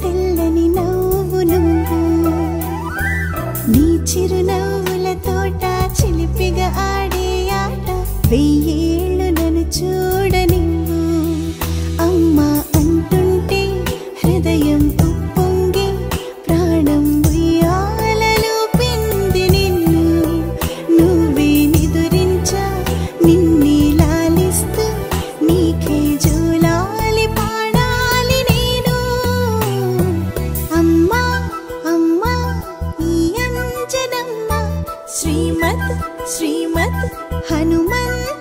తెల్లని నవ్వు నువ్వు నీ చిరునవ్వుల తోట చిలిపిగా ఆడే ఆట వెయ్యేళ్ళు నన్ను చూడనివ్వు అమ్మా అంటుంటే హృదయం ఉప్పొంగి ప్రాణం ఉయ్యాలలో పింది నిన్ను నువ్వే నిదురించా నిన్నే లాలిస్తూ నీకే జోలాలి పాడాలి నేను అమ్మా అమ్మా ఈ అంజనమ్మ శ్రీమత్ శ్రీమత్ హనుమంత